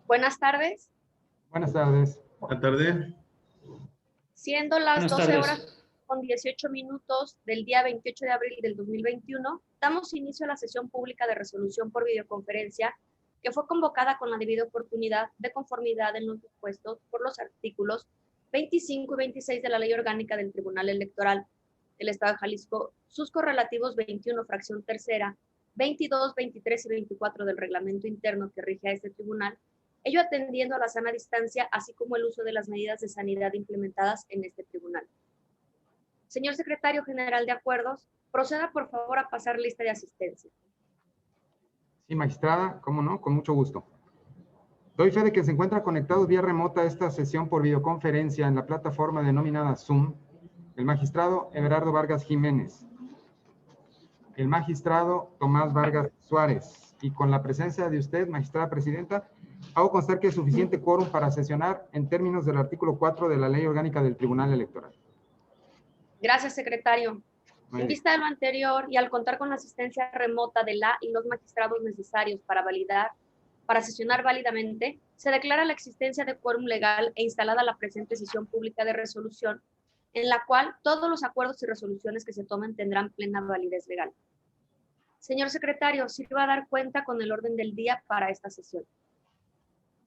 Buenas tardes. Buenas tardes. Buenas tardes. Siendo las Buenas 12 tardes. horas con 18 minutos del día 28 de abril del 2021, damos inicio a la sesión pública de resolución por videoconferencia que fue convocada con la debida oportunidad de conformidad en los dispuestos por los artículos 25 y 26 de la Ley Orgánica del Tribunal Electoral del Estado de Jalisco, sus correlativos 21, fracción tercera, 22, 23 y 24 del reglamento interno que rige a este tribunal, ello atendiendo a la sana distancia, así como el uso de las medidas de sanidad implementadas en este tribunal. Señor Secretario General de Acuerdos, proceda por favor a pasar lista de asistencia. Sí, magistrada, cómo no, con mucho gusto. Doy fe de que se encuentra conectado vía remota a esta sesión por videoconferencia en la plataforma denominada Zoom, el magistrado Everardo Vargas Jiménez, el magistrado Tomás Vargas Suárez, y con la presencia de usted, magistrada presidenta, hago constar que es suficiente quórum para sesionar en términos del artículo 4 de la Ley Orgánica del Tribunal Electoral. Gracias, secretario. En vista de lo anterior y al contar con la asistencia remota de la y los magistrados necesarios para sesionar válidamente, se declara la existencia de quórum legal e instalada la presente sesión pública de resolución, en la cual todos los acuerdos y resoluciones que se tomen tendrán plena validez legal. Señor secretario, sirva a dar cuenta con el orden del día para esta sesión.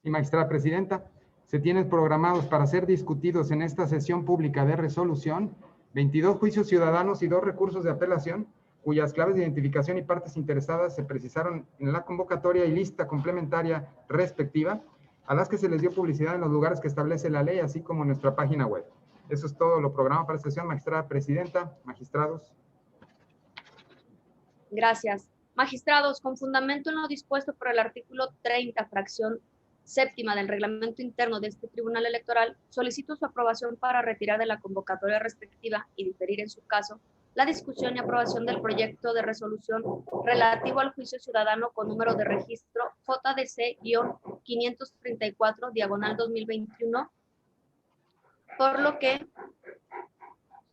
Sí, magistrada presidenta, se tienen programados para ser discutidos en esta sesión pública de resolución 22 juicios ciudadanos y 2 recursos de apelación, cuyas claves de identificación y partes interesadas se precisaron en la convocatoria y lista complementaria respectiva, a las que se les dio publicidad en los lugares que establece la ley, así como en nuestra página web. Eso es todo lo programado para esta sesión, magistrada presidenta, magistrados. Gracias. Magistrados, con fundamento en lo dispuesto por el artículo 30, fracción séptima del reglamento interno de este Tribunal Electoral, solicito su aprobación para retirar de la convocatoria respectiva y diferir en su caso la discusión y aprobación del proyecto de resolución relativo al juicio ciudadano con número de registro JDC-534/2021, por lo que,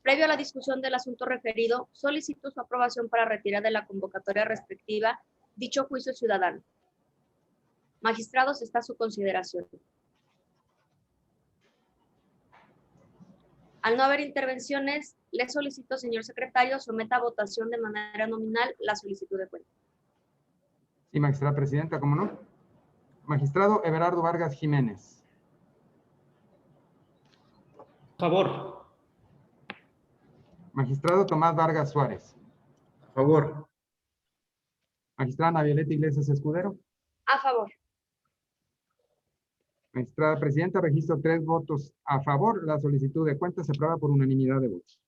previo a la discusión del asunto referido, solicito su aprobación para retirar de la convocatoria respectiva dicho juicio ciudadano. Magistrados, está a su consideración. Al no haber intervenciones, le solicito, señor secretario, someta a votación de manera nominal la solicitud de cuenta. Sí, magistrada presidenta, ¿cómo no? Magistrado Everardo Vargas Jiménez. A favor. Magistrado Tomás Vargas Suárez. A favor. Magistrada Ana Violeta Iglesias Escudero. A favor. Magistrada presidenta, registro 3 votos a favor. La solicitud de cuenta se aprueba por unanimidad de votos.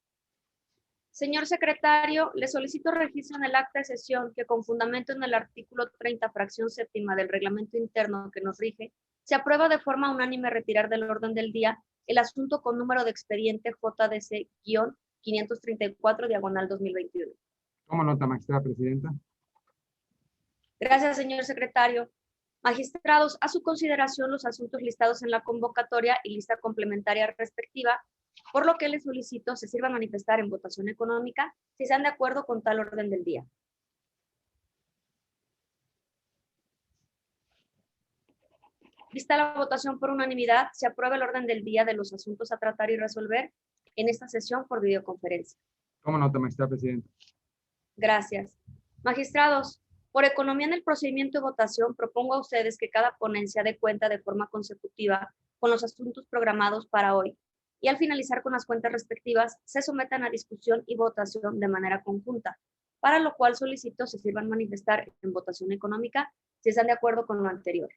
Señor secretario, le solicito registro en el acta de sesión que, con fundamento en el artículo 30, fracción séptima del reglamento interno que nos rige, se aprueba de forma unánime retirar del orden del día el asunto con número de expediente JDC-534/2021. Tomo nota, magistrada presidenta. Gracias, señor secretario. Magistrados, a su consideración los asuntos listados en la convocatoria y lista complementaria respectiva, por lo que les solicito se sirva a manifestar en votación económica si están de acuerdo con tal orden del día. Vista la votación por unanimidad, se aprueba el orden del día de los asuntos a tratar y resolver en esta sesión por videoconferencia. Tomo nota, magistrada presidenta. Gracias. Magistrados, por economía en el procedimiento de votación, propongo a ustedes que cada ponencia dé cuenta de forma consecutiva con los asuntos programados para hoy y al finalizar con las cuentas respectivas se sometan a discusión y votación de manera conjunta, para lo cual solicito se sirvan manifestar en votación económica si están de acuerdo con lo anterior.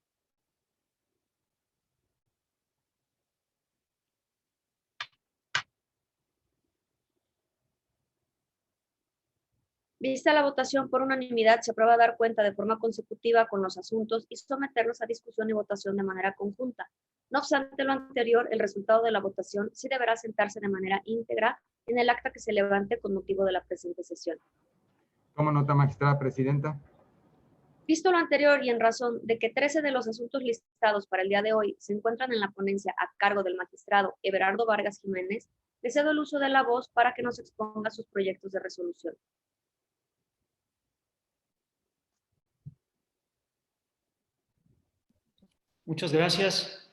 Vista la votación por unanimidad, se aprueba dar cuenta de forma consecutiva con los asuntos y someterlos a discusión y votación de manera conjunta. No obstante lo anterior, el resultado de la votación sí deberá sentarse de manera íntegra en el acta que se levante con motivo de la presente sesión. Tomo nota, magistrada presidenta. Visto lo anterior y en razón de que 13 de los asuntos listados para el día de hoy se encuentran en la ponencia a cargo del magistrado Everardo Vargas Jiménez, le cedo el uso de la voz para que nos exponga sus proyectos de resolución. Muchas gracias.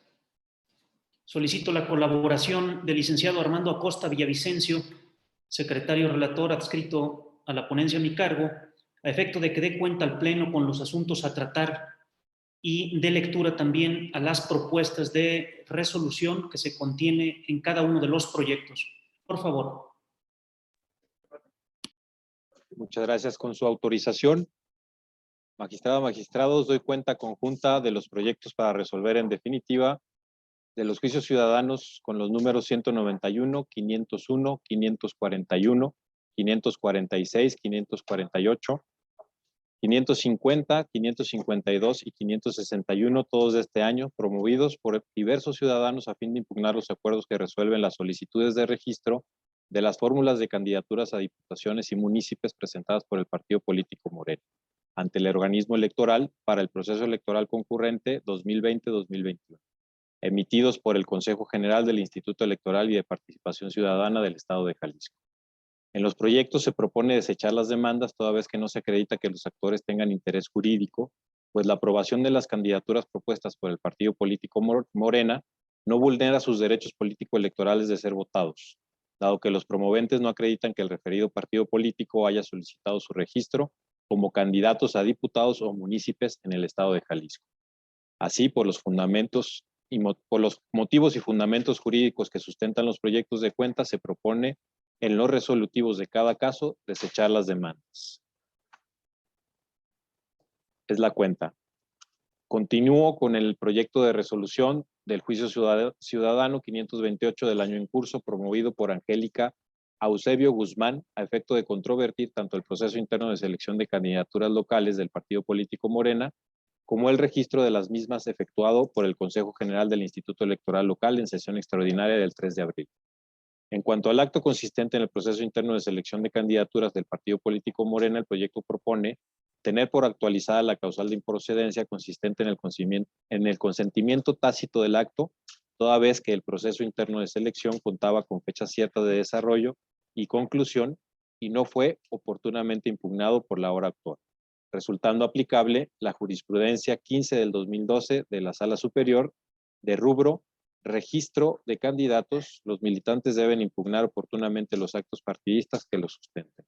Solicito la colaboración del licenciado Armando Acosta Villavicencio, secretario relator adscrito a la ponencia a mi cargo, a efecto de que dé cuenta al Pleno con los asuntos a tratar y dé lectura también a las propuestas de resolución que se contiene en cada uno de los proyectos. Por favor. Muchas gracias. Con su autorización, magistrada, magistrados, doy cuenta conjunta de los proyectos para resolver en definitiva de los juicios ciudadanos con los números 191, 501, 541, 546, 548, 550, 552 y 561, todos de este año, promovidos por diversos ciudadanos a fin de impugnar los acuerdos que resuelven las solicitudes de registro de las fórmulas de candidaturas a diputaciones y municipios presentadas por el partido político Morena ante el organismo electoral para el proceso electoral concurrente 2020-2021, emitidos por el Consejo General del Instituto Electoral y de Participación Ciudadana del Estado de Jalisco. En los proyectos se propone desechar las demandas toda vez que no se acredita que los actores tengan interés jurídico, pues la aprobación de las candidaturas propuestas por el partido político Morena no vulnera sus derechos político-electorales de ser votados, dado que los promoventes no acreditan que el referido partido político haya solicitado su registro como candidatos a diputados o municipios en el Estado de Jalisco. Así, por los motivos y fundamentos jurídicos que sustentan los proyectos de cuenta, se propone en los resolutivos de cada caso desechar las demandas. Es la cuenta. Continúo con el proyecto de resolución del juicio ciudadano 528 del año en curso, promovido por Angélica Eusebio Guzmán, a efecto de controvertir tanto el proceso interno de selección de candidaturas locales del partido político Morena, como el registro de las mismas efectuado por el Consejo General del Instituto Electoral Local en sesión extraordinaria del 3 de abril. En cuanto al acto consistente en el proceso interno de selección de candidaturas del partido político Morena, el proyecto propone tener por actualizada la causal de improcedencia consistente en el consentimiento tácito del acto, toda vez que el proceso interno de selección contaba con fecha cierta de desarrollo y conclusión y no fue oportunamente impugnado por la hora actual, resultando aplicable la jurisprudencia 15 del 2012 de la Sala Superior de rubro registro de candidatos. Los militantes deben impugnar oportunamente los actos partidistas que los sustenten.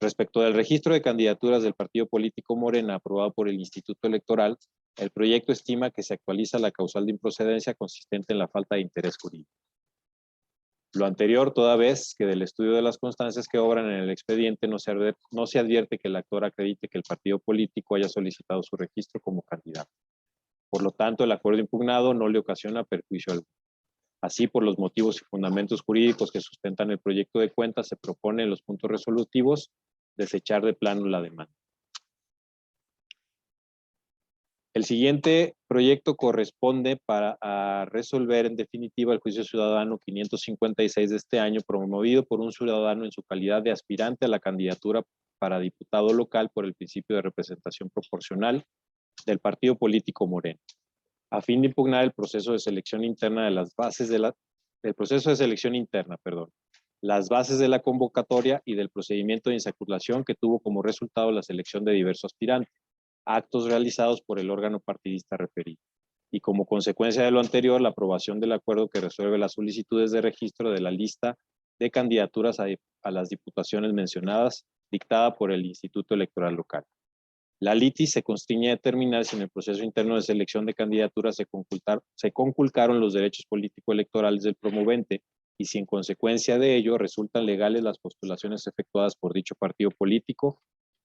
Respecto del registro de candidaturas del partido político Morena aprobado por el Instituto Electoral, el proyecto estima que se actualiza la causal de improcedencia consistente en la falta de interés jurídico. Lo anterior, toda vez que del estudio de las constancias que obran en el expediente no se advierte que el actor acredite que el partido político haya solicitado su registro como candidato. Por lo tanto, el acuerdo impugnado no le ocasiona perjuicio alguno. Así, por los motivos y fundamentos jurídicos que sustentan el proyecto de cuenta, se propone en los puntos resolutivos desechar de plano la demanda. El siguiente proyecto corresponde a resolver en definitiva el juicio ciudadano 556 de este año, promovido por un ciudadano en su calidad de aspirante a la candidatura para diputado local por el principio de representación proporcional del partido político Morena, a fin de impugnar el proceso de selección interna de las bases de las bases de la convocatoria y del procedimiento de insaculación que tuvo como resultado la selección de diversos aspirantes, actos realizados por el órgano partidista referido, y como consecuencia de lo anterior, la aprobación del acuerdo que resuelve las solicitudes de registro de la lista de candidaturas a las diputaciones mencionadas, dictada por el Instituto Electoral Local. La litis se constriñe a determinar si en el proceso interno de selección de candidaturas se conculcaron los derechos político-electorales del promovente y si en consecuencia de ello resultan legales las postulaciones efectuadas por dicho partido político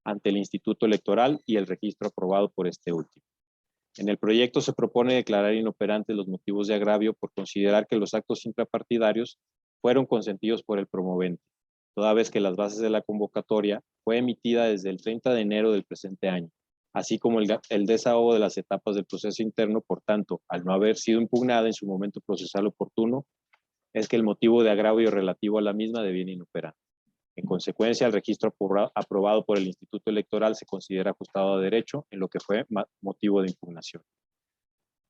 ante el Instituto Electoral y el registro aprobado por este último. En el proyecto se propone declarar inoperantes los motivos de agravio por considerar que los actos intrapartidarios fueron consentidos por el promovente, toda vez que las bases de la convocatoria fue emitida desde el 30 de enero del presente año, así como el desahogo de las etapas del proceso interno. Por tanto, al no haber sido impugnada en su momento procesal oportuno, es que el motivo de agravio relativo a la misma deviene inoperante. En consecuencia, el registro aprobado por el Instituto Electoral se considera ajustado a derecho en lo que fue motivo de impugnación.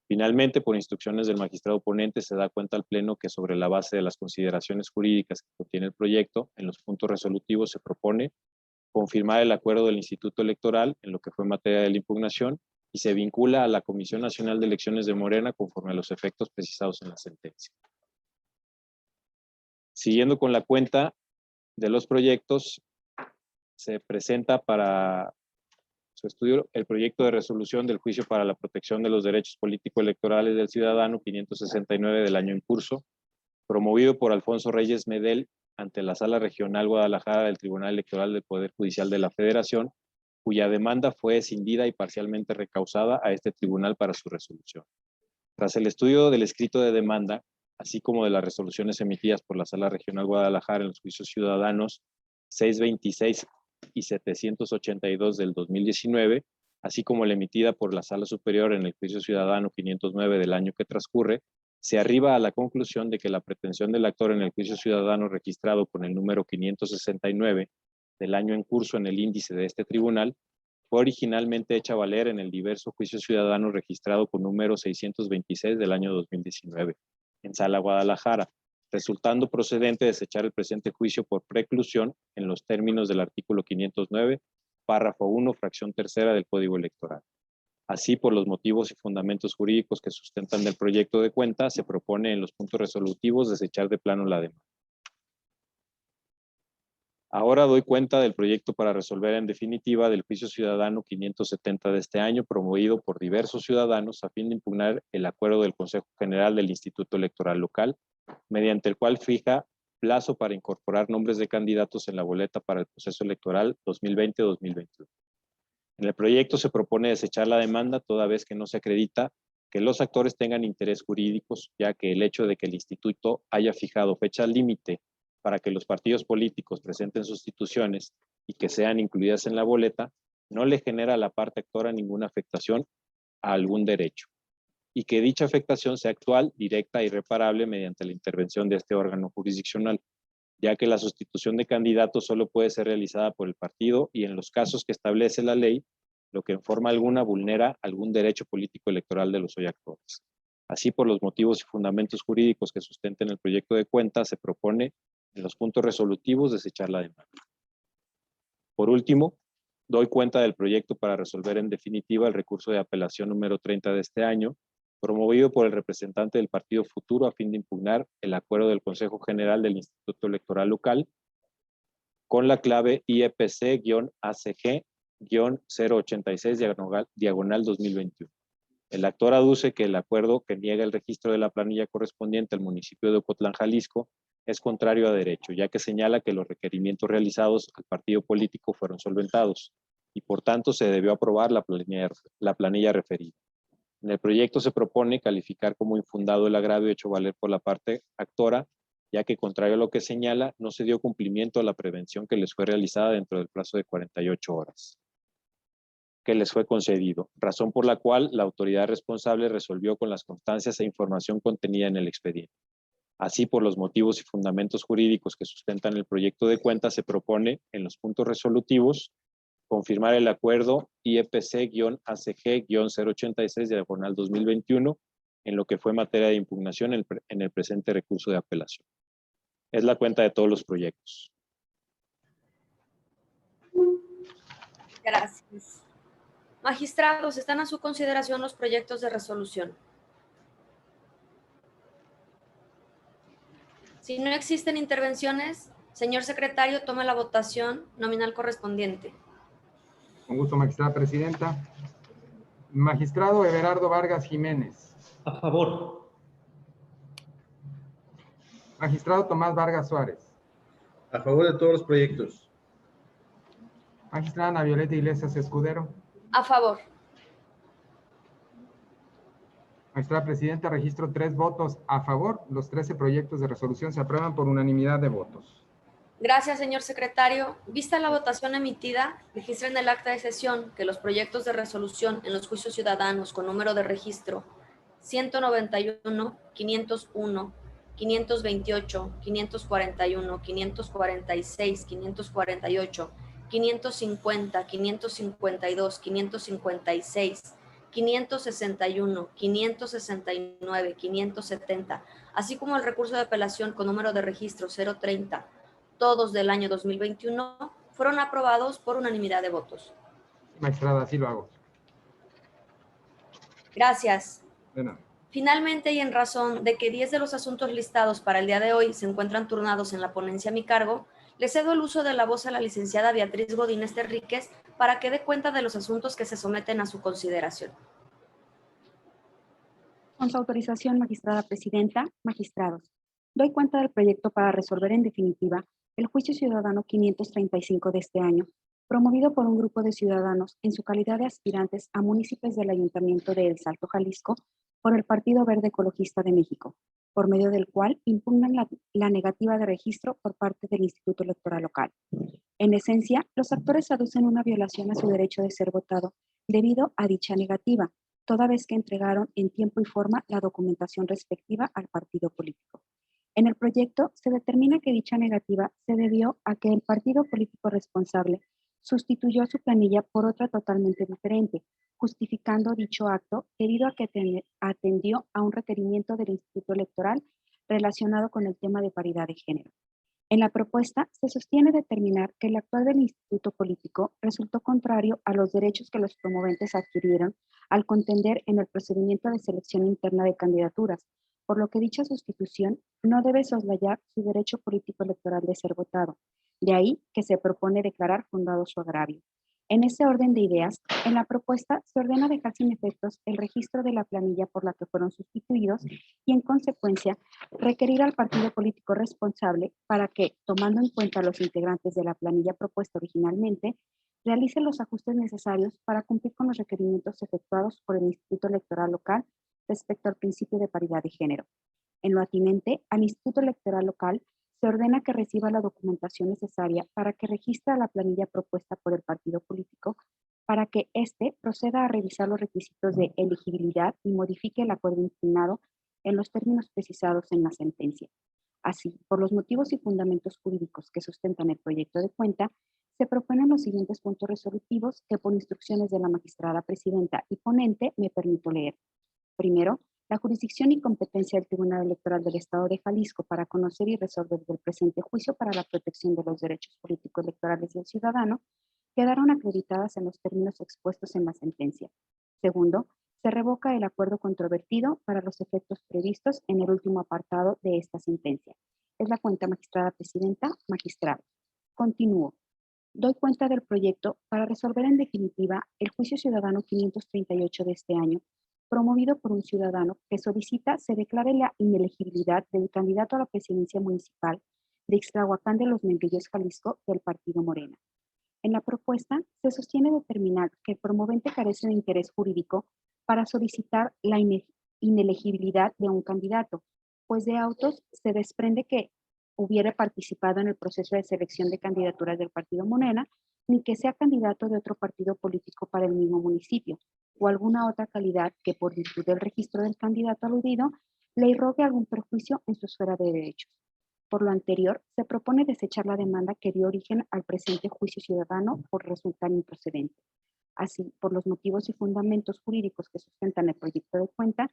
Finalmente, por instrucciones del magistrado ponente, se da cuenta al Pleno que sobre la base de las consideraciones jurídicas que contiene el proyecto, en los puntos resolutivos se propone confirmar el acuerdo del Instituto Electoral en lo que fue materia de la impugnación y se vincula a la Comisión Nacional de Elecciones de Morena conforme a los efectos precisados en la sentencia. Siguiendo con la cuenta de los proyectos, se presenta para su estudio el proyecto de resolución del Juicio para la Protección de los Derechos Político-Electorales del Ciudadano 569 del año en curso, promovido por Alfonso Reyes Medel ante la Sala Regional Guadalajara del Tribunal Electoral del Poder Judicial de la Federación, cuya demanda fue escindida y parcialmente recausada a este tribunal para su resolución. Tras el estudio del escrito de demanda, así como de las resoluciones emitidas por la Sala Regional Guadalajara en los juicios ciudadanos 626 y 782 del 2019, así como la emitida por la Sala Superior en el juicio ciudadano 509 del año que transcurre, se arriba a la conclusión de que la pretensión del actor en el juicio ciudadano registrado con el número 569 del año en curso en el índice de este tribunal fue originalmente hecha valer en el diverso juicio ciudadano registrado con número 626 del año 2019 en Sala Guadalajara, resultando procedente desechar el presente juicio por preclusión en los términos del artículo 509, párrafo 1, fracción tercera del Código Electoral. Así, por los motivos y fundamentos jurídicos que sustentan el proyecto de cuenta, se propone en los puntos resolutivos desechar de plano la demanda. Ahora doy cuenta del proyecto para resolver en definitiva del juicio ciudadano 570 de este año, promovido por diversos ciudadanos a fin de impugnar el acuerdo del Consejo General del Instituto Electoral Local, mediante el cual fija plazo para incorporar nombres de candidatos en la boleta para el proceso electoral 2020-2021. En el proyecto se propone desechar la demanda toda vez que no se acredita que los actores tengan interés jurídicos, ya que el hecho de que el instituto haya fijado fecha límite para que los partidos políticos presenten sustituciones y que sean incluidas en la boleta, no le genera a la parte actora ninguna afectación a algún derecho, y que dicha afectación sea actual, directa e irreparable mediante la intervención de este órgano jurisdiccional, ya que la sustitución de candidatos solo puede ser realizada por el partido y en los casos que establece la ley, lo que en forma alguna vulnera algún derecho político electoral de los hoy actores. Así, por los motivos y fundamentos jurídicos que sustenten el proyecto de cuenta, se propone en los puntos resolutivos desechar la demanda. Por último, doy cuenta del proyecto para resolver en definitiva el recurso de apelación número 30 de este año, promovido por el representante del Partido Futuro a fin de impugnar el acuerdo del Consejo General del Instituto Electoral Local con la clave IEPC-ACG-086-2021. El actor aduce que el acuerdo que niega el registro de la planilla correspondiente al municipio de Ocotlán, Jalisco, es contrario a derecho, ya que señala que los requerimientos realizados al partido político fueron solventados y por tanto se debió aprobar la planilla referida. En el proyecto se propone calificar como infundado el agravio hecho valer por la parte actora, ya que contrario a lo que señala, no se dio cumplimiento a la prevención que les fue realizada dentro del plazo de 48 horas que les fue concedido, razón por la cual la autoridad responsable resolvió con las constancias e información contenida en el expediente. Así, por los motivos y fundamentos jurídicos que sustentan el proyecto de cuenta, se propone en los puntos resolutivos confirmar el acuerdo IEPC-ACG-086-2021 en lo que fue materia de impugnación en el presente recurso de apelación. Es la cuenta de todos los proyectos. Gracias. Magistrados, están a su consideración los proyectos de resolución. Si no existen intervenciones, señor secretario, tome la votación nominal correspondiente. Con gusto, magistrada presidenta. Magistrado Everardo Vargas Jiménez. A favor. Magistrado Tomás Vargas Suárez. A favor de todos los proyectos. Magistrada Ana Violeta Iglesias Escudero. A favor. Magistrada presidenta, registro 3 votos a favor. Los 13 proyectos de resolución se aprueban por unanimidad de votos. Gracias, señor secretario. Vista la votación emitida, registra en el acta de sesión que los proyectos de resolución en los juicios ciudadanos con número de registro 191, 501, 528, 541, 546, 548, 550, 552, 556, 561, 569, 570, así como el recurso de apelación con número de registro 030, todos del año 2021, fueron aprobados por unanimidad de votos. Magistrada, así lo hago. Gracias. De nada. Finalmente, y en razón de que 10 de los asuntos listados para el día de hoy se encuentran turnados en la ponencia a mi cargo, le cedo el uso de la voz a la licenciada Beatriz Godínez Terríquez para que dé cuenta de los asuntos que se someten a su consideración. Con su autorización, magistrada presidenta, magistrados, doy cuenta del proyecto para resolver en definitiva el juicio ciudadano 535 de este año, promovido por un grupo de ciudadanos en su calidad de aspirantes a municipios del Ayuntamiento de El Salto, Jalisco, por el Partido Verde Ecologista de México, por medio del cual impugnan la negativa de registro por parte del Instituto Electoral Local. En esencia, los actores aducen una violación a su derecho de ser votado debido a dicha negativa, toda vez que entregaron en tiempo y forma la documentación respectiva al partido político. En el proyecto se determina que dicha negativa se debió a que el partido político responsable sustituyó su planilla por otra totalmente diferente, justificando dicho acto debido a que atendió a un requerimiento del Instituto Electoral relacionado con el tema de paridad de género. En la propuesta se sostiene determinar que el actuar del instituto político resultó contrario a los derechos que los promoventes adquirieron al contender en el procedimiento de selección interna de candidaturas, por lo que dicha sustitución no debe soslayar su derecho político electoral de ser votado. De ahí que se propone declarar fundado su agravio. En ese orden de ideas, en la propuesta se ordena dejar sin efectos el registro de la planilla por la que fueron sustituidos y, en consecuencia, requerir al partido político responsable para que, tomando en cuenta a los integrantes de la planilla propuesta originalmente, realice los ajustes necesarios para cumplir con los requerimientos efectuados por el Instituto Electoral Local respecto al principio de paridad de género. En lo atinente al Instituto Electoral Local, se ordena que reciba la documentación necesaria para que registre la planilla propuesta por el partido político, para que éste proceda a revisar los requisitos de elegibilidad y modifique el acuerdo impugnado en los términos precisados en la sentencia. Así, por los motivos y fundamentos jurídicos que sustentan el proyecto de cuenta, se proponen los siguientes puntos resolutivos que, por instrucciones de la magistrada presidenta y ponente, me permito leer. Primero, la jurisdicción y competencia del Tribunal Electoral del Estado de Jalisco para conocer y resolver el presente juicio para la protección de los derechos políticos electorales del ciudadano quedaron acreditadas en los términos expuestos en la sentencia. Segundo, se revoca el acuerdo controvertido para los efectos previstos en el último apartado de esta sentencia. Es la cuenta, magistrada presidenta, magistrado. Continúo. Doy cuenta del proyecto para resolver en definitiva el juicio ciudadano 538 de este año, promovido por un ciudadano que solicita se declare la inelegibilidad del candidato a la presidencia municipal de Ixtlahuacán de los Membrillos, Jalisco, del partido Morena. En la propuesta se sostiene determinar que el promovente carece de interés jurídico para solicitar la inelegibilidad de un candidato, pues de autos se desprende que hubiera participado en el proceso de selección de candidaturas del partido Morena, ni que sea candidato de otro partido político para el mismo municipio, o alguna otra calidad que por virtud del registro del candidato aludido le irrogue algún perjuicio en su esfera de derechos. Por lo anterior, se propone desechar la demanda que dio origen al presente juicio ciudadano por resultar improcedente. Así, por los motivos y fundamentos jurídicos que sustentan el proyecto de cuenta,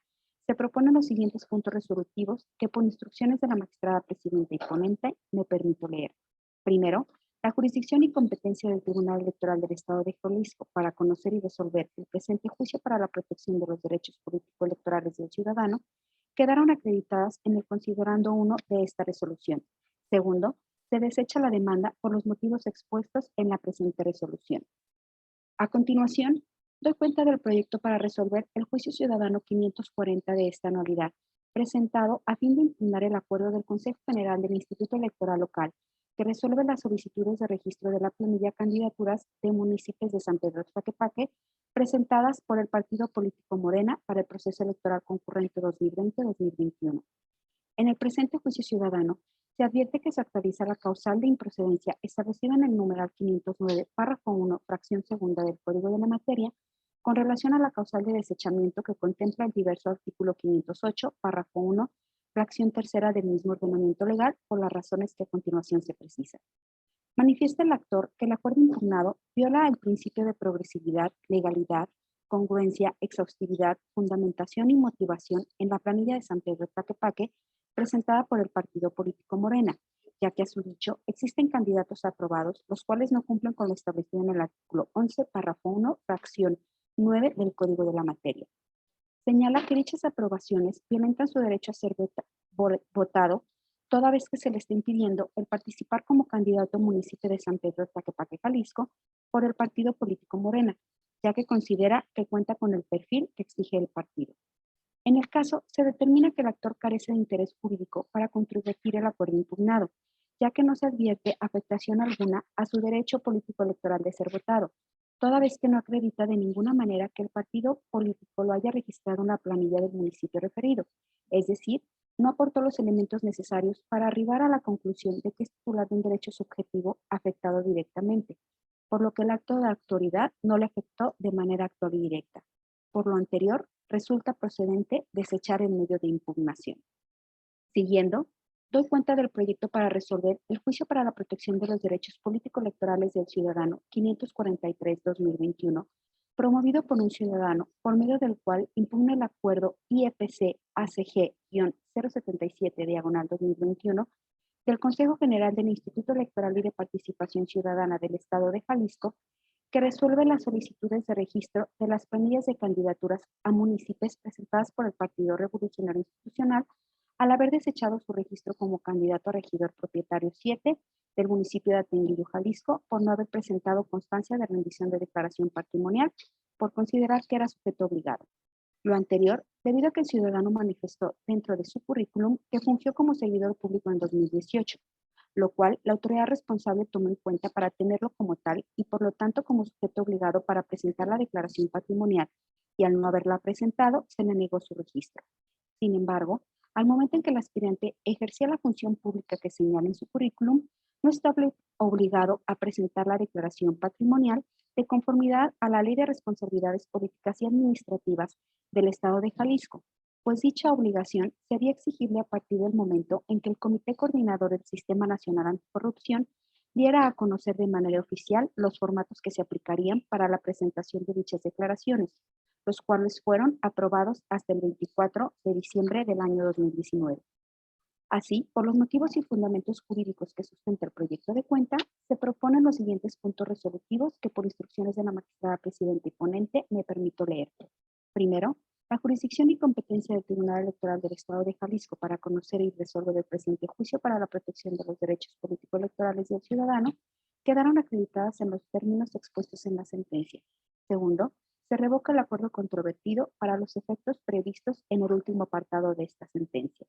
se proponen los siguientes puntos resolutivos que, por instrucciones de la magistrada presidenta y ponente, me permito leer. Primero, la jurisdicción y competencia del Tribunal Electoral del Estado de Jalisco para conocer y resolver el presente juicio para la protección de los derechos político-electorales del ciudadano quedaron acreditadas en el considerando 1 de esta resolución. Segundo, se desecha la demanda por los motivos expuestos en la presente resolución. A continuación, doy cuenta del proyecto para resolver el juicio ciudadano 540 de esta anualidad, presentado a fin de impugnar el acuerdo del Consejo General del Instituto Electoral Local, que resuelve las solicitudes de registro de la planilla candidaturas de municipios de San Pedro Tlaquepaque presentadas por el partido político Morena para el proceso electoral concurrente 2020-2021. En el presente juicio ciudadano, se advierte que se actualiza la causal de improcedencia establecida en el numeral 509, párrafo 1, fracción segunda del Código de la Materia, con relación a la causal de desechamiento que contempla el diverso artículo 508, párrafo 1, fracción tercera del mismo ordenamiento legal, por las razones que a continuación se precisan. Manifiesta el actor que el acuerdo impugnado viola el principio de progresividad, legalidad, congruencia, exhaustividad, fundamentación y motivación en la planilla de San Pedro Tlaquepaque presentada por el partido político Morena, ya que a su dicho existen candidatos aprobados, los cuales no cumplen con lo establecido en el artículo 11, párrafo 1, fracción 9 del Código de la Materia. señala que dichas aprobaciones violentan su derecho a ser votado, toda vez que se le está impidiendo el participar como candidato a municipio de San Pedro Tlaquepaque, Jalisco, por el partido político Morena, ya que considera que cuenta con el perfil que exige el partido. En el caso, se determina que el actor carece de interés jurídico para controvertir el acuerdo impugnado, ya que no se advierte afectación alguna a su derecho político electoral de ser votado, toda vez que no acredita de ninguna manera que el partido político lo haya registrado en la planilla del municipio referido, es decir, no aportó los elementos necesarios para arribar a la conclusión de que es titular de un derecho subjetivo afectado directamente, por lo que el acto de autoridad no le afectó de manera actual y directa. Por lo anterior, resulta procedente desechar el medio de impugnación. Siguiendo, doy cuenta del proyecto para resolver el juicio para la protección de los derechos político-electorales del ciudadano 543-2021, promovido por un ciudadano, por medio del cual impugna el acuerdo IEPC-ACG-077-2021 del Consejo General del Instituto Electoral y de Participación Ciudadana del Estado de Jalisco, que resuelve las solicitudes de registro de las planillas de candidaturas a municipios presentadas por el Partido Revolucionario Institucional al haber desechado su registro como candidato a regidor propietario 7 del municipio de Atenguillo, Jalisco, por no haber presentado constancia de rendición de declaración patrimonial por considerar que era sujeto obligado. Lo anterior, debido a que el ciudadano manifestó dentro de su currículum que fungió como servidor público en 2018, lo cual la autoridad responsable tomó en cuenta para tenerlo como tal y por lo tanto como sujeto obligado para presentar la declaración patrimonial, y al no haberla presentado, se le negó su registro. Sin embargo, al momento en que el aspirante ejercía la función pública que señala en su currículum, no está obligado a presentar la declaración patrimonial de conformidad a la Ley de Responsabilidades Políticas y Administrativas del Estado de Jalisco, pues dicha obligación sería exigible a partir del momento en que el Comité Coordinador del Sistema Nacional Anticorrupción diera a conocer de manera oficial los formatos que se aplicarían para la presentación de dichas declaraciones, los cuales fueron aprobados hasta el 24 de diciembre del año 2019. Así, por los motivos y fundamentos jurídicos que sustenta el proyecto de cuenta, se proponen los siguientes puntos resolutivos que por instrucciones de la magistrada presidenta y ponente me permito leer. Primero, la jurisdicción y competencia del Tribunal Electoral del Estado de Jalisco para conocer y resolver el presente juicio para la protección de los derechos político-electorales del ciudadano quedaron acreditadas en los términos expuestos en la sentencia. Segundo, se revoca el acuerdo controvertido para los efectos previstos en el último apartado de esta sentencia.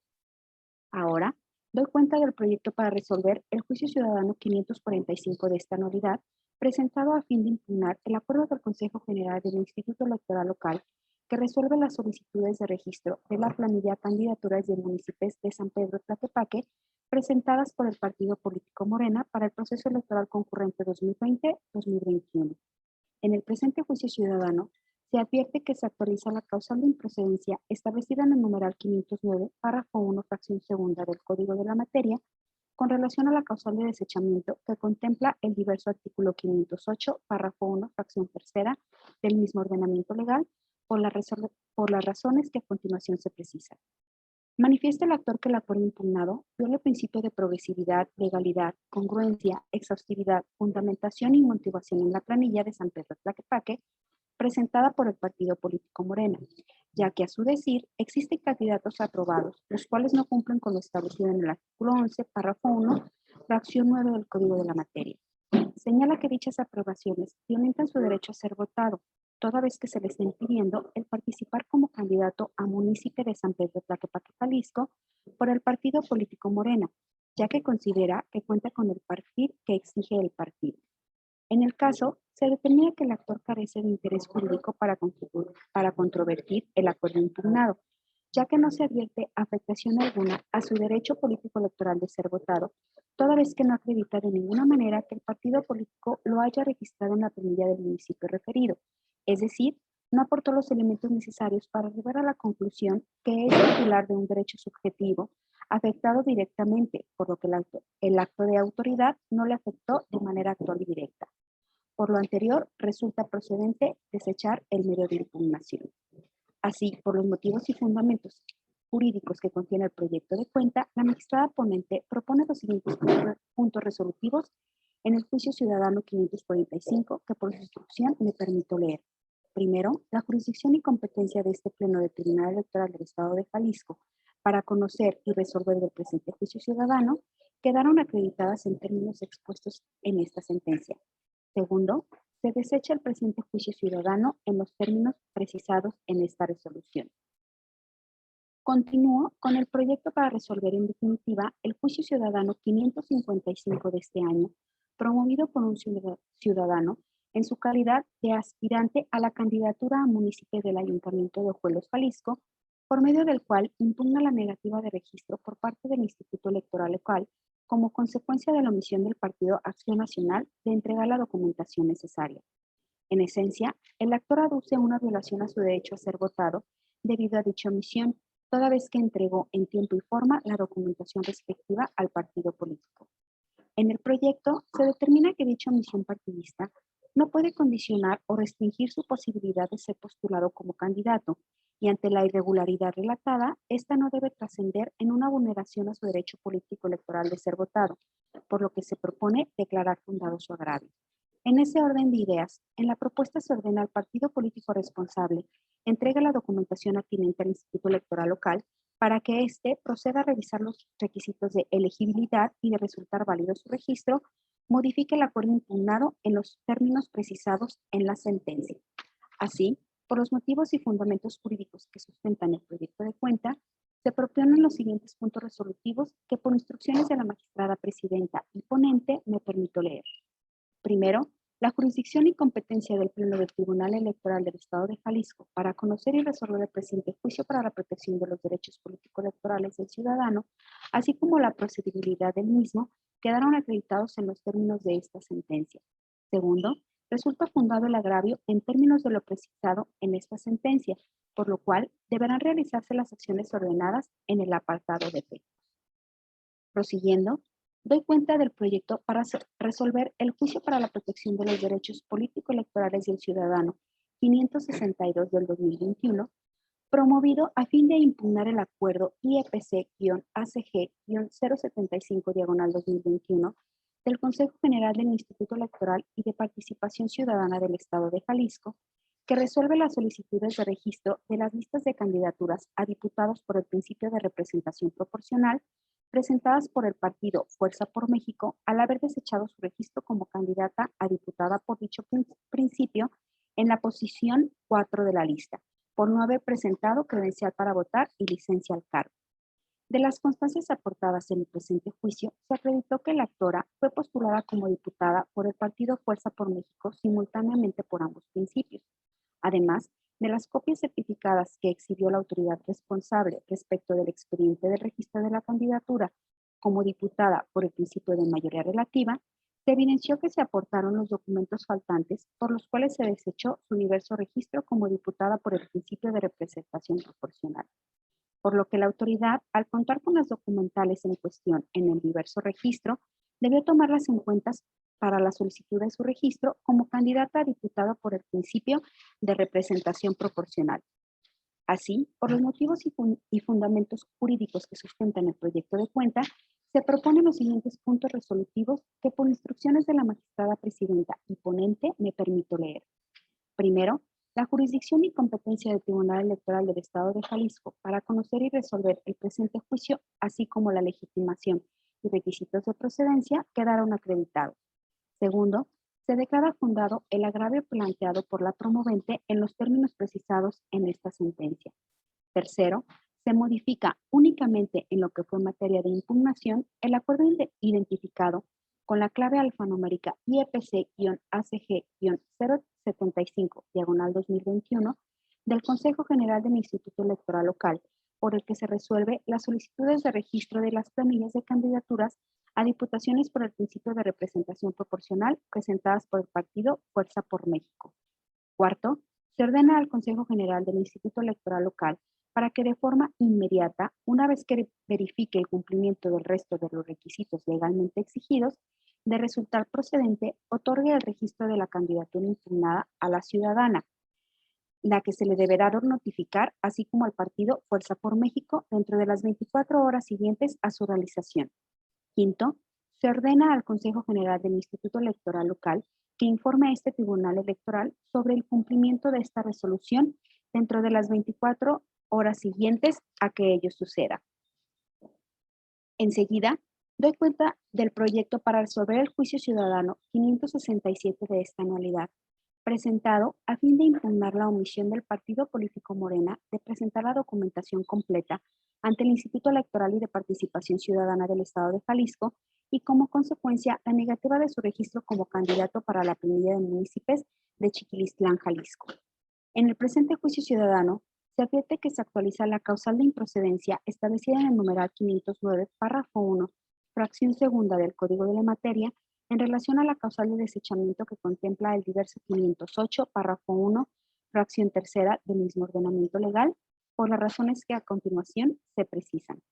Ahora, doy cuenta del proyecto para resolver el juicio ciudadano 545 de esta nulidad, presentado a fin de impugnar el acuerdo del Consejo General del Instituto Electoral Local que resuelve las solicitudes de registro de la planilla de candidaturas de municipios de San Pedro Tlaquepaque presentadas por el partido político Morena para el proceso electoral concurrente 2020-2021. En el presente juicio ciudadano, se advierte que se actualiza la causal de improcedencia establecida en el numeral 509, párrafo 1, fracción segunda del Código de la Materia, con relación a la causal de desechamiento que contempla el diverso artículo 508, párrafo 1, fracción tercera del mismo ordenamiento legal, por las razones que a continuación se precisan. Manifiesta el actor que el acuerdo impugnado viola el principio de progresividad, legalidad, congruencia, exhaustividad, fundamentación y motivación en la planilla de San Pedro Tlaquepaque, presentada por el partido político Morena, ya que a su decir existen candidatos aprobados, los cuales no cumplen con lo establecido en el artículo 11, párrafo 1, fracción 9 del Código de la Materia. Señala que dichas aprobaciones violentan su derecho a ser votado, toda vez que se le está impidiendo el participar como candidato a municipio de San Pedro Tlaquepaque, Jalisco, por el partido político Morena, ya que considera que cuenta con el perfil que exige el partido. En el caso, se determina que el actor carece de interés jurídico para controvertir el acuerdo impugnado, ya que no se advierte afectación alguna a su derecho político electoral de ser votado, toda vez que no acredita de ninguna manera que el partido político lo haya registrado en la planilla del municipio referido, es decir, no aportó los elementos necesarios para llegar a la conclusión que es titular de un derecho subjetivo afectado directamente, por lo que el acto de autoridad no le afectó de manera actual y directa. Por lo anterior, resulta procedente desechar el medio de impugnación. Así, por los motivos y fundamentos jurídicos que contiene el proyecto de cuenta, la magistrada ponente propone los siguientes puntos resolutivos en el juicio ciudadano 545, que por su instrucción me permito leer. Primero, la jurisdicción y competencia de este Pleno del Tribunal Electoral del Estado de Jalisco para conocer y resolver el presente juicio ciudadano quedaron acreditadas en términos expuestos en esta sentencia. Segundo, se desecha el presente juicio ciudadano en los términos precisados en esta resolución. Continúo con el proyecto para resolver en definitiva el juicio ciudadano 555 de este año, promovido por un ciudadano en su calidad de aspirante a la candidatura a municipio del Ayuntamiento de Ojuelos, Jalisco, por medio del cual impugna la negativa de registro por parte del Instituto Electoral local como consecuencia de la omisión del Partido Acción Nacional de entregar la documentación necesaria. En esencia, el actor aduce una violación a su derecho a ser votado debido a dicha omisión, toda vez que entregó en tiempo y forma la documentación respectiva al partido político. En el proyecto se determina que dicha omisión partidista no puede condicionar o restringir su posibilidad de ser postulado como candidato, y ante la irregularidad relatada, esta no debe trascender en una vulneración a su derecho político electoral de ser votado, por lo que se propone declarar fundado su agravio. En ese orden de ideas, en la propuesta se ordena al partido político responsable entregue la documentación atinente al Instituto Electoral local para que éste proceda a revisar los requisitos de elegibilidad y de resultar válido su registro, modifique el acuerdo impugnado en los términos precisados en la sentencia. Así, por los motivos y fundamentos jurídicos que sustentan el proyecto de cuenta, se proponen los siguientes puntos resolutivos que por instrucciones de la magistrada presidenta y ponente me permito leer. Primero, la jurisdicción y competencia del Pleno del Tribunal Electoral del Estado de Jalisco para conocer y resolver el presente juicio para la protección de los derechos político-electorales del ciudadano, así como la procedibilidad del mismo, quedaron acreditados en los términos de esta sentencia. Segundo, resulta fundado el agravio en términos de lo precisado en esta sentencia, por lo cual deberán realizarse las acciones ordenadas en el apartado de efectos. Prosiguiendo, doy cuenta del proyecto para resolver el juicio para la protección de los derechos político-electorales del ciudadano 562 del 2021, promovido a fin de impugnar el acuerdo IEPC-ACG-075-2021 del Consejo General del Instituto Electoral y de Participación Ciudadana del Estado de Jalisco, que resuelve las solicitudes de registro de las listas de candidaturas a diputados por el principio de representación proporcional presentadas por el partido Fuerza por México al haber desechado su registro como candidata a diputada por dicho principio en la posición 4 de la lista, por no haber presentado credencial para votar y licencia al cargo. De las constancias aportadas en el presente juicio, se acreditó que la actora fue postulada como diputada por el partido Fuerza por México simultáneamente por ambos principios. Además, de las copias certificadas que exhibió la autoridad responsable respecto del expediente de registro de la candidatura como diputada por el principio de mayoría relativa, se evidenció que se aportaron los documentos faltantes por los cuales se desechó su diverso registro como diputada por el principio de representación proporcional. Por lo que la autoridad, al contar con las documentales en cuestión en el diverso registro, debió tomarlas en cuenta para la solicitud de su registro como candidata a diputada por el principio de representación proporcional. Así, por los motivos y fundamentos jurídicos que sustentan el proyecto de cuenta, se proponen los siguientes puntos resolutivos que por instrucciones de la magistrada presidenta y ponente me permito leer. Primero, la jurisdicción y competencia del Tribunal Electoral del Estado de Jalisco para conocer y resolver el presente juicio, así como la legitimación y requisitos de procedencia, quedaron acreditados. Segundo, se declara fundado el agravio planteado por la promovente en los términos precisados en esta sentencia. Tercero, se modifica únicamente en lo que fue materia de impugnación el acuerdo identificado con la clave alfanumérica IEPC-ACG-075-2021 del Consejo General del Instituto Electoral local, por el que se resuelve las solicitudes de registro de las planillas de candidaturas a diputaciones por el principio de representación proporcional presentadas por el partido Fuerza por México. Cuarto, se ordena al Consejo General del Instituto Electoral local para que de forma inmediata, una vez que verifique el cumplimiento del resto de los requisitos legalmente exigidos, de resultar procedente, otorgue el registro de la candidatura impugnada a la ciudadana, la que se le deberá notificar, así como al partido Fuerza por México, dentro de las 24 horas siguientes a su realización. Quinto, se ordena al Consejo General del Instituto Electoral local que informe a este Tribunal Electoral sobre el cumplimiento de esta resolución dentro de las 24 horas siguientes a que ello suceda. Enseguida, doy cuenta del proyecto para resolver el juicio ciudadano 567 de esta anualidad, presentado a fin de impugnar la omisión del partido político Morena de presentar la documentación completa ante el Instituto Electoral y de Participación Ciudadana del Estado de Jalisco y como consecuencia la negativa de su registro como candidato para la planilla de municipios de Chiquilistlán, Jalisco. En el presente juicio ciudadano, se advierte que se actualiza la causal de improcedencia establecida en el numeral 509, párrafo 1, fracción segunda del Código de la Materia, en relación a la causal de desechamiento que contempla el diverso 508, párrafo 1, fracción tercera del mismo ordenamiento legal, por las razones que a continuación se precisan.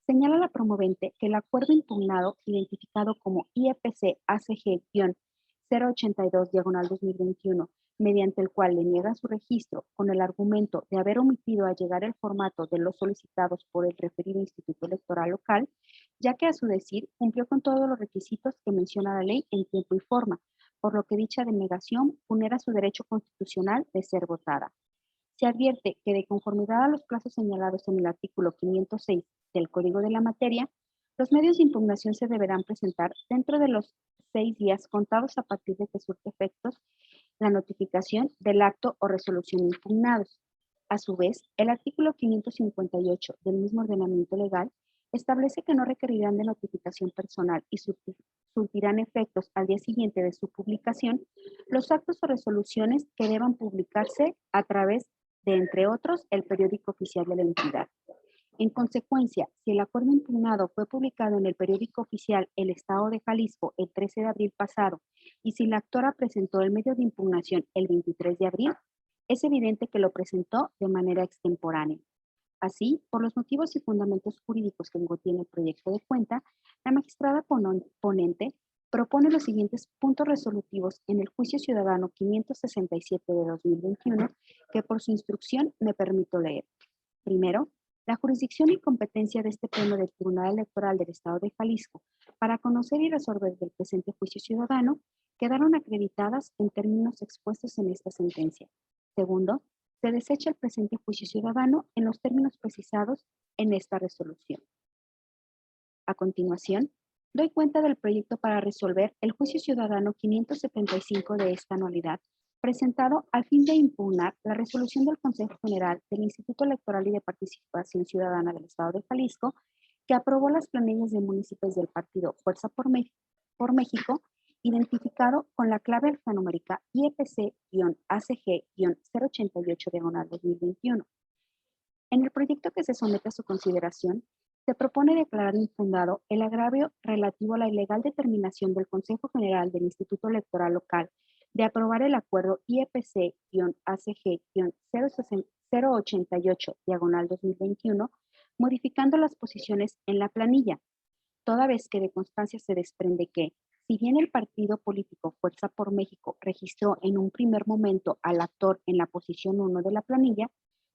Señala la promovente que el acuerdo impugnado, identificado como IFC-ACG-082-2021, mediante el cual le niega su registro con el argumento de haber omitido allegar el formato de los solicitados por el referido Instituto Electoral local, ya que a su decir cumplió con todos los requisitos que menciona la ley en tiempo y forma, por lo que dicha denegación vulnera su derecho constitucional de ser votada. Se advierte que de conformidad a los plazos señalados en el artículo 506 del Código de la Materia, los medios de impugnación se deberán presentar dentro de los 6 días contados a partir de que surte efectos la notificación del acto o resolución impugnados. A su vez, el artículo 558 del mismo ordenamiento legal establece que no requerirán de notificación personal y surtirán efectos al día siguiente de su publicación los actos o resoluciones que deban publicarse a través de, entre otros, el periódico oficial de la entidad. En consecuencia, si el acuerdo impugnado fue publicado en el periódico oficial El Estado de Jalisco el 13 de abril pasado y si la actora presentó el medio de impugnación el 23 de abril, es evidente que lo presentó de manera extemporánea. Así, por los motivos y fundamentos jurídicos que contiene el proyecto de cuenta, la magistrada ponente propone los siguientes puntos resolutivos en el juicio ciudadano 567 de 2021 que por su instrucción me permito leer. Primero, la jurisdicción y competencia de este pleno del Tribunal Electoral del Estado de Jalisco para conocer y resolver el presente juicio ciudadano quedaron acreditadas en términos expuestos en esta sentencia. Segundo, se desecha el presente juicio ciudadano en los términos precisados en esta resolución. A continuación, doy cuenta del proyecto para resolver el juicio ciudadano 575 de esta anualidad, presentado al fin de impugnar la resolución del Consejo General del Instituto Electoral y de Participación Ciudadana del Estado de Jalisco, que aprobó las planillas de municipios del partido Fuerza por México, identificado con la clave alfanumérica IFC-ACG-088-2021. En el proyecto que se somete a su consideración, se propone declarar infundado el agravio relativo a la ilegal determinación del Consejo General del Instituto Electoral Local de aprobar el acuerdo IFC-ACG-088-2021, modificando las posiciones en la planilla, toda vez que de constancia se desprende que, si bien el partido político Fuerza por México registró en un primer momento al actor en la posición 1 de la planilla,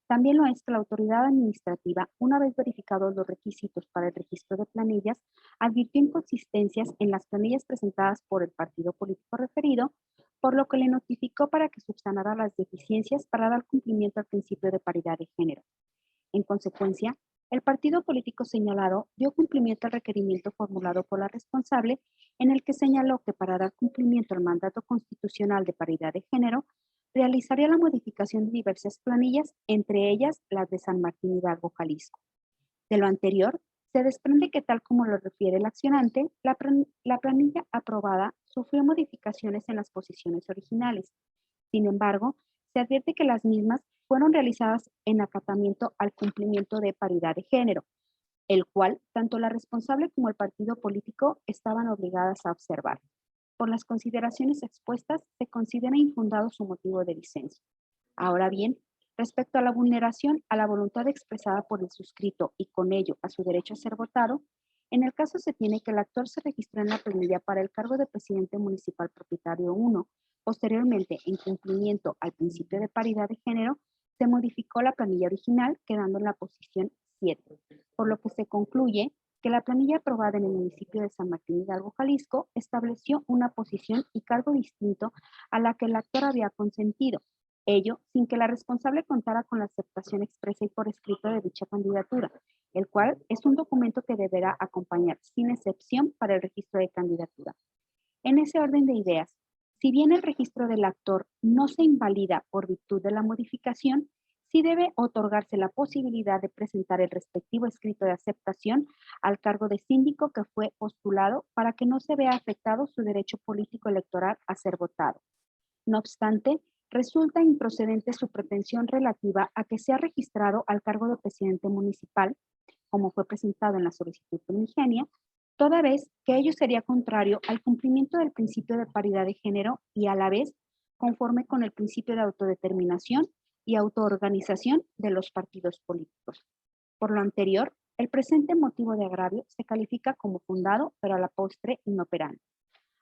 también lo es que la autoridad administrativa, una vez verificados los requisitos para el registro de planillas, advirtió inconsistencias en las planillas presentadas por el partido político referido, por lo que le notificó para que subsanara las deficiencias para dar cumplimiento al principio de paridad de género. En consecuencia, el partido político señalado dio cumplimiento al requerimiento formulado por la responsable, en el que señaló que para dar cumplimiento al mandato constitucional de paridad de género, realizaría la modificación de diversas planillas, entre ellas las de San Martín Hidalgo, Jalisco. De lo anterior, se desprende que tal como lo refiere el accionante, la planilla aprobada sufrió modificaciones en las posiciones originales. Sin embargo, se advierte que las mismas fueron realizadas en acatamiento al cumplimiento de paridad de género, el cual tanto la responsable como el partido político estaban obligadas a observar. Por las consideraciones expuestas, se considera infundado su motivo de licencia. Ahora bien, respecto a la vulneración a la voluntad expresada por el suscrito y con ello a su derecho a ser votado, en el caso se tiene que el actor se registró en la planilla para el cargo de presidente municipal propietario 1. Posteriormente, en cumplimiento al principio de paridad de género, se modificó la planilla original, quedando en la posición 7, por lo que se concluye que la planilla aprobada en el municipio de San Martín Hidalgo, Jalisco, estableció una posición y cargo distinto a la que el actor había consentido, ello sin que la responsable contara con la aceptación expresa y por escrito de dicha candidatura, el cual es un documento que deberá acompañar sin excepción para el registro de candidatura. En ese orden de ideas, si bien el registro del actor no se invalida por virtud de la modificación, sí debe otorgarse la posibilidad de presentar el respectivo escrito de aceptación al cargo de síndico que fue postulado para que no se vea afectado su derecho político electoral a ser votado. No obstante, resulta improcedente su pretensión relativa a que sea registrado al cargo de presidente municipal, como fue presentado en la solicitud primigenia, toda vez que ello sería contrario al cumplimiento del principio de paridad de género y a la vez conforme con el principio de autodeterminación y autoorganización de los partidos políticos. Por lo anterior, el presente motivo de agravio se califica como fundado, pero a la postre inoperante.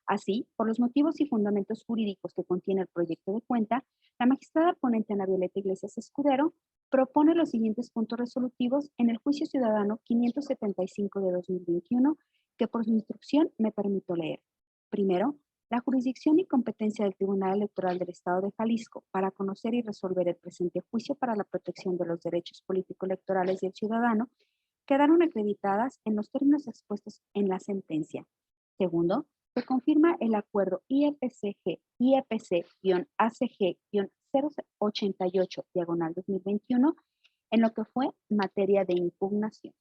Así, por los motivos y fundamentos jurídicos que contiene el proyecto de cuenta, la magistrada ponente Ana Violeta Iglesias Escudero propone los siguientes puntos resolutivos en el juicio ciudadano 575 de 2021, que por su instrucción me permito leer. Primero, la jurisdicción y competencia del Tribunal Electoral del Estado de Jalisco para conocer y resolver el presente juicio para la protección de los derechos político-electorales del ciudadano quedaron acreditadas en los términos expuestos en la sentencia. Segundo, se confirma el acuerdo IEPC-IEPC-ACG-088-2021 en lo que fue materia de impugnación.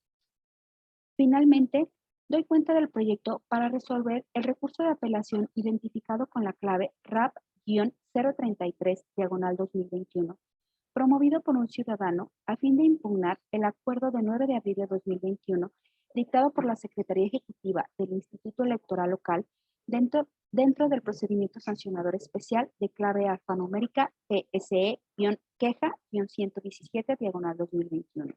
Finalmente, doy cuenta del proyecto para resolver el recurso de apelación identificado con la clave RAP-033-2021, promovido por un ciudadano a fin de impugnar el acuerdo de 9 de abril de 2021 dictado por la Secretaría Ejecutiva del Instituto Electoral Local dentro del procedimiento sancionador especial de clave alfanumérica PSE-queja-117-2021.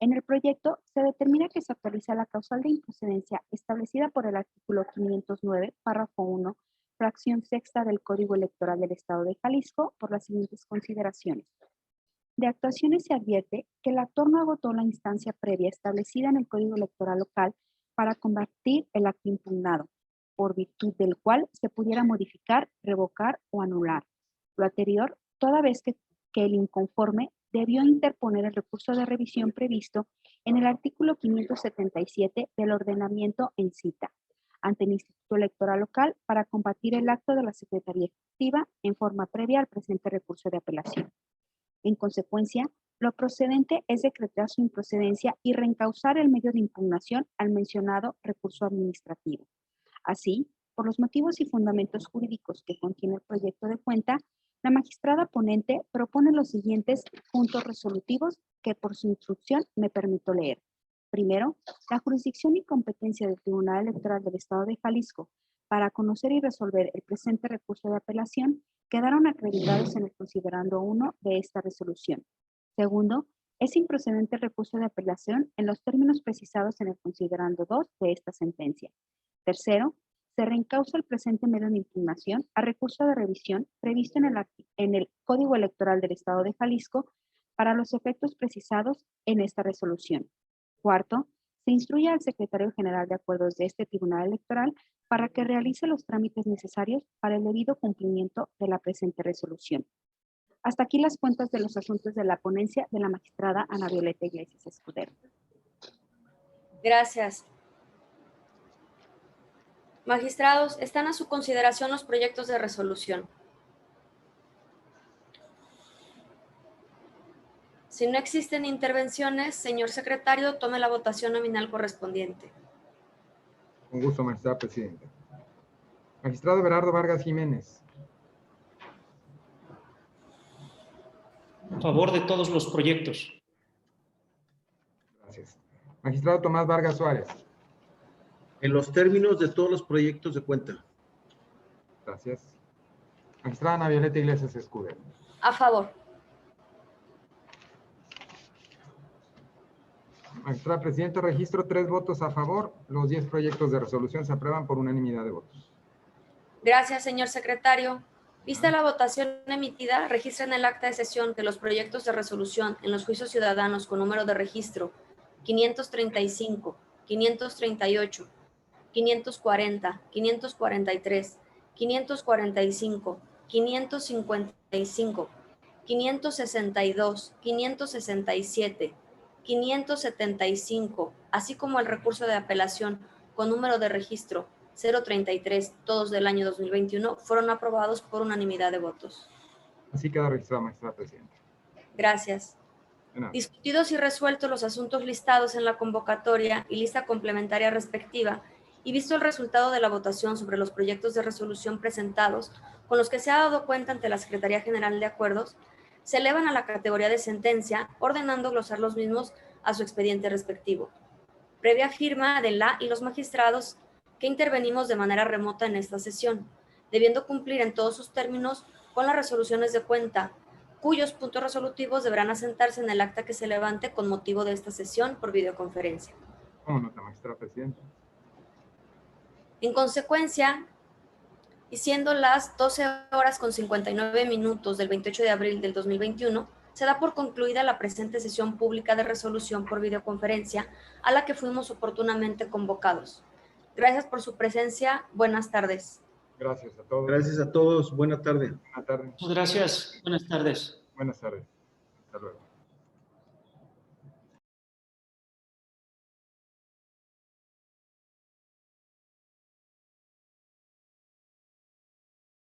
En el proyecto se determina que se actualiza la causal de improcedencia establecida por el artículo 509, párrafo 1, fracción sexta del Código Electoral del Estado de Jalisco por las siguientes consideraciones. De actuaciones se advierte que el actor no agotó la instancia previa establecida en el Código Electoral local para combatir el acto impugnado, por virtud del cual se pudiera modificar, revocar o anular. Lo anterior, toda vez que el inconforme debió interponer el recurso de revisión previsto en el artículo 577 del ordenamiento en cita, ante el Instituto Electoral Local para combatir el acto de la Secretaría Ejecutiva en forma previa al presente recurso de apelación. En consecuencia, lo procedente es decretar su improcedencia y reencauzar el medio de impugnación al mencionado recurso administrativo. Así, por los motivos y fundamentos jurídicos que contiene el proyecto de cuenta, la magistrada ponente propone los siguientes puntos resolutivos que por su instrucción me permito leer. Primero, la jurisdicción y competencia del Tribunal Electoral del Estado de Jalisco para conocer y resolver el presente recurso de apelación quedaron acreditados en el considerando 1 de esta resolución. Segundo, es improcedente el recurso de apelación en los términos precisados en el considerando 2 de esta sentencia. Tercero, se reencausa el presente medio de impugnación a recurso de revisión previsto en el Código Electoral del Estado de Jalisco para los efectos precisados en esta resolución. Cuarto, se instruye al Secretario General de Acuerdos de este Tribunal Electoral para que realice los trámites necesarios para el debido cumplimiento de la presente resolución. Hasta aquí las cuentas de los asuntos de la ponencia de la magistrada Ana Violeta Iglesias Escudero. Gracias. Magistrados, están a su consideración los proyectos de resolución. Si no existen intervenciones, señor secretario, tome la votación nominal correspondiente. Con gusto, magistrada presidenta. Magistrado Berardo Vargas Jiménez. A favor de todos los proyectos. Gracias. Magistrado Tomás Vargas Suárez. En los términos de todos los proyectos de cuenta. Gracias. Magistrada Ana Violeta Iglesias Escudero. A favor. Magistrada presidenta, registro 3 votos a favor. Los 10 proyectos de resolución se aprueban por unanimidad de votos. Gracias, señor secretario. Vista la votación emitida, registra en el acta de sesión que los proyectos de resolución en los juicios ciudadanos con número de registro 535, 538, 540, 543, 545, 555, 562, 567, 575, así como el recurso de apelación con número de registro 033, todos del año 2021, fueron aprobados por unanimidad de votos. Así queda registrado, magistrada presidenta. Gracias. De nada. Discutidos y resueltos los asuntos listados en la convocatoria y lista complementaria respectiva, y visto el resultado de la votación sobre los proyectos de resolución presentados, con los que se ha dado cuenta ante la Secretaría General de Acuerdos, se elevan a la categoría de sentencia, ordenando glosar los mismos a su expediente respectivo. Previa firma de la y los magistrados que intervenimos de manera remota en esta sesión, debiendo cumplir en todos sus términos con las resoluciones de cuenta, cuyos puntos resolutivos deberán asentarse en el acta que se levante con motivo de esta sesión por videoconferencia. ¿Cómo nota, magistrada presidenta? En consecuencia, y siendo las 12:59 del 28 de abril del 2021, se da por concluida la presente sesión pública de resolución por videoconferencia a la que fuimos oportunamente convocados. Gracias por su presencia. Buenas tardes. Gracias a todos. Gracias a todos. Buena tarde. Buenas tardes. Muchas gracias. Buenas tardes. Buenas tardes. Hasta luego.